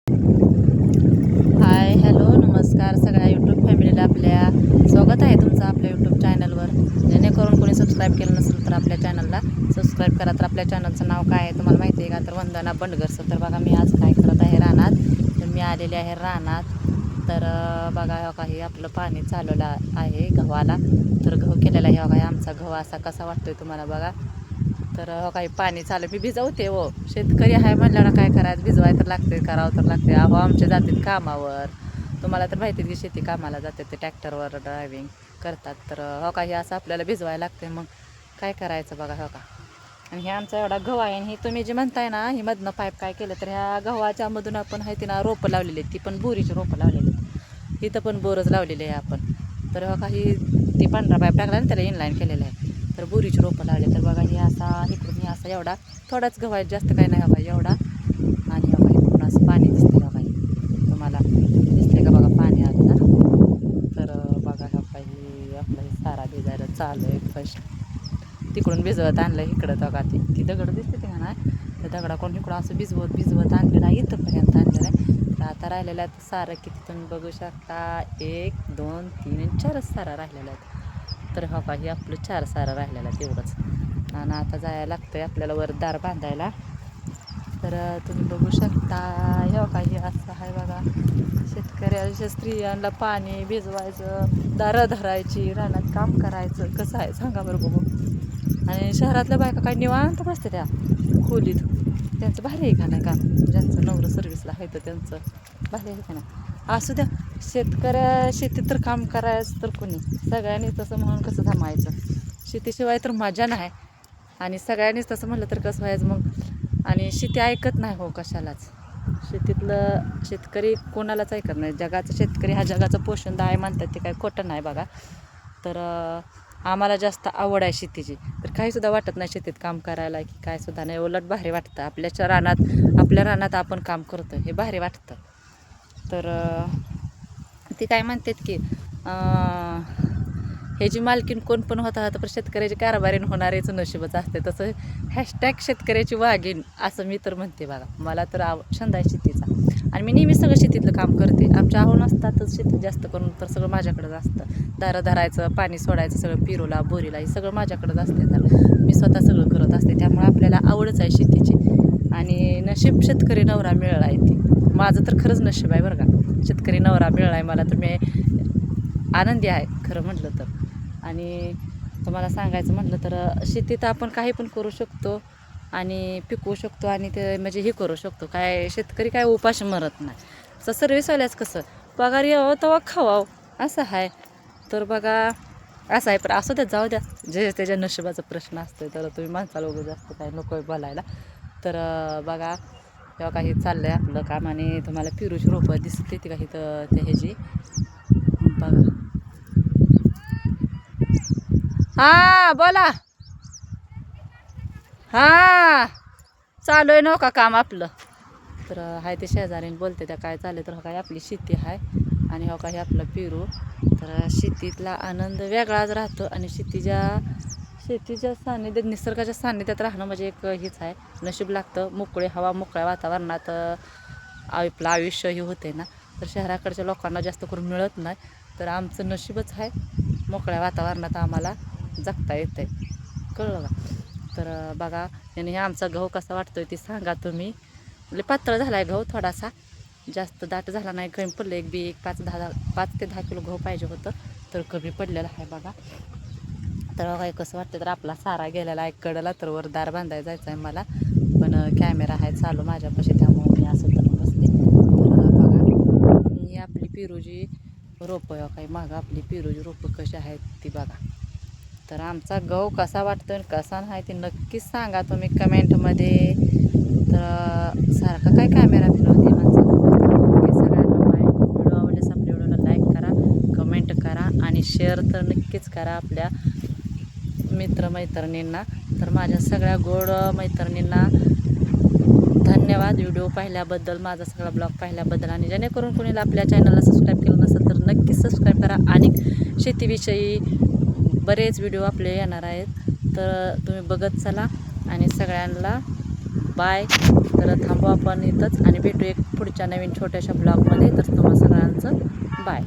Hi hello नमस्कार सगळ्या YouTube फॅमिलीला आपल्या स्वागत आहे तुमचं आपल्या यूट्यूब चॅनलवर. जेणेकरून कोणी सबस्क्राईब केलं नसेल तर आपल्या चॅनलला सबस्क्राईब करा. तर आपल्या चॅनलचं नाव काय आहे तुम्हाला माहिती आहे का? तर वंदना बंडगरचं. तर बघा मी आज काय करत आहे रानात. तर मी आलेले आहे रानात. तर बघा काही आपलं पाणी चालवलं आहे गव्हाला. तर गहू केलेला आहे बघा. आमचा गहू असा कसा वाटतोय तुम्हाला बघा. तर काही पाणी चालू मी भिजवते हो. शेतकरी आहे म्हणल्यावर काय करायचं, भिजवाय तर लागते, करावं तर लागते. अहो आमचे जातात कामावर. तुम्हाला तर माहिती आहे की शेती कामाला जातात ते ट्रॅक्टरवर ड्रायव्हिंग करतात. तर हो काही असं आपल्याला भिजवायला लागते. मग काय करायचं बघा हो का. आणि हे आमचा एवढा गहू आहे. आणि ही तुम्ही जे म्हणताय ना ही मधनं पाईप काय केलं तर ह्या गव्हाच्या मधून आपण आहे ना रोपं लावलेली आहेत. ती पण बोरीची रोपं लावलेली आहेत. इथं पण बोरच लावलेली आहे आपण. तर हो काही ती पांढरा पाईप टाकला ना त्याला इनलाईन केलेलं आहे. तर बोरीची रोपं लावले. तर बघा हे असा इकडून हे असा एवढा थोडाच गहू आहे, जास्त काही नाही बघा एवढा. आणि बघा इकडून असं पाणी दिसते बघा. तुम्हाला दिसते का बघा पाणी आता. तर बघा हा काही आपला हे सारा भिजायला चालू आहे. फर्स्ट तिकडून भिजवत आणलं इकडं बघा. ती दगड दिसते ते ना त्या दगडाकडून इकडं असं भिजवत आणलेलं आहे. इथंपर्यंत आणलेलं आहे. तर आता राहिलेलं आहे सारं किती तुम्ही बघू शकता. 1 2 3 4च सारा राहिलेला आहे. तर हो का हे आपलं 4 सारं राहिलेलं आहे तेवढंच. आणि आता जायला लागतं आहे आपल्याला वर दार बांधायला. तर तुम्ही बघू शकता हे का हे असं आहे बघा. शेतकऱ्याच्या स्त्रियांना पाणी भिजवायचं, दारं धरायची, रानात काम करायचं कसं आहे सांगा बरं बघू. आणि शहरातल्या बायका काय निवांत बसते त्या खोलीत. त्यांचं भारी आहे का नाही काम. ज्यांचं नवरं सर्व्हिसला आहे तर त्यांचं भारी आहे का नाही. असू द्या शेतीत तर काम करायचं तर कोणी सगळ्यांनी तसं म्हणून कसं थांबायचं. शेतीशिवाय तर मजा नाही. आणि सगळ्यांनीच तसं म्हणलं तर कसं व्हायचं मग. आणि शेती ऐकत नाही हो कशालाच. शेतीतलं शेतकरी कोणालाच ऐकत नाही. जगाचा शेतकरी हा जगाचं पोषणदार आहे म्हणतात ते काय खोटं नाही बघा. तर आम्हाला जास्त आवड आहे शेतीची. तर काहीसुद्धा वाटत नाही शेतीत काम करायला की काय सुद्धा नाही. उलट भारी वाटतं आपल्या रानात आपण काम करतो हे भारी वाटतं. तर ती काय म्हणतात की ह्याची मालकीन कोण पण होता तर शेतकऱ्याची कारभारीन होणारेच नशीबच असते. तसं हॅशटॅग शेतकऱ्याची वाघीण असं मी तर म्हणते बघा. मला तर छंद आहे शेतीचा. आणि मी नेहमी सगळं शेतीतलं काम करते. आमच्या आहो नसतातच शेतीत जास्त करून तर सगळं माझ्याकडंच असतं. दारं धरायचं, पाणी सोडायचं सगळं पिरूला बोरीला हे सगळं माझ्याकडंच असते. तर मी स्वतः सगळं करत असते. त्यामुळे आपल्याला आवडच आहे शेतीची. आणि नशीब शेतकरी नवरा मिळाला आहे ती. माझं तर खरंच नशीब आहे बरं का. शेतकरी नवरा मिळाला आहे मला. तर मी आनंदी आहे खरं म्हटलं तर. आणि तुम्हाला सांगायचं म्हटलं तर शेतीत आपण काही पण करू शकतो आणि पिकवू शकतो. आणि ते म्हणजे हे करू शकतो. काय शेतकरी काय उपाशी मरत नाही. असं सर्व्हिसवाल्याच कसं पगार यावं तेव्हा खावावं असं आहे. तर बघा असं आहे. पण असं द्या जाऊ द्या जे त्याच्या नशिबाचा प्रश्न असतो. तर तुम्ही माणसाला वगैरे जास्त काय नको आहे बोलायला. तर बघा तेव्हा काही चाललं आहे आपलं काम. आणि तुम्हाला पिरूची रोपं दिसते ती काही तर ते ह्याची बघा. हां बोला. हां चालू आहे नव्हतं का काम आपलं. तर हाय ते शेजारीने बोलते त्या काय चाललं. तर हो काय आपली शेती आहे. आणि हो काही आपलं पेरू. तर शेतीतला आनंद वेगळाच राहतो. आणि शेतीच्या सान्निध्यात निसर्गाच्या सान्निध्यात राहणं म्हणजे एक हेच आहे. नशीब लागतं. मोकळे हवा मोकळ्या वातावरणात आपलं आयुष्य हे होते ना. तर शहराकडच्या लोकांना जास्त करून मिळत नाही. तर आमचं नशीबच आहे. मोकळ्या वातावरणात आम्हाला जगता येतं आहे. कळलं का. तर बघा आणि आमचा गहू कसा वाटतोय ते सांगा तुम्ही. म्हणजे पातळ झाला आहे गहू थोडासा. जास्त दाट झाला नाही. कमी पडलं एक बी 5 ते 10 किलो गहू पाहिजे होतं. तर कमी पडलेलं आहे बघा. तर काय कसं वाटतं तर आपला सारा गेलेला आहे कडला. तर वर दार बांधायला जायचं आहे मला. पण कॅमेरा आहे चालू माझ्यापाशी त्यामुळे मी असं तर बसते. तर बघा ही आपली पेरूची रोपं काही मागं आपली पेरूची रोपं कशी आहेत ती बघा. तर आमचा गहू कसा वाटतो आणि कसा नाही ते नक्कीच सांगा तुम्ही कमेंटमध्ये. तर सारखा काय कॅमेरा फिरवते माणसाला. सगळ्यांना बाय. व्हिडिओ आवडल्यास आपल्या व्हिडिओला लाईक करा, कमेंट करा आणि शेअर तर नक्कीच करा आपल्या मित्रमैत्रिणींना. तर माझ्या सगळ्या गोड मैत्रिणींना धन्यवाद व्हिडिओ पाहिल्याबद्दल, माझा सगळा ब्लॉग पाहिल्याबद्दल. आणि जेणेकरून कोणीला आपल्या चॅनलला सबस्क्राईब केलं नसेल तर नक्कीच सबस्क्राईब करा. आणि शेतीविषयी बरेच व्हिडिओ आपले येणार आहेत. तर तुम्ही बघत चला. आणि सगळ्यांना बाय. तर थांबू आपण इथंच आणि भेटू एक पुढच्या नवीन छोट्याशा ब्लॉगमध्ये. तर तुम्हा सगळ्यांचं बाय.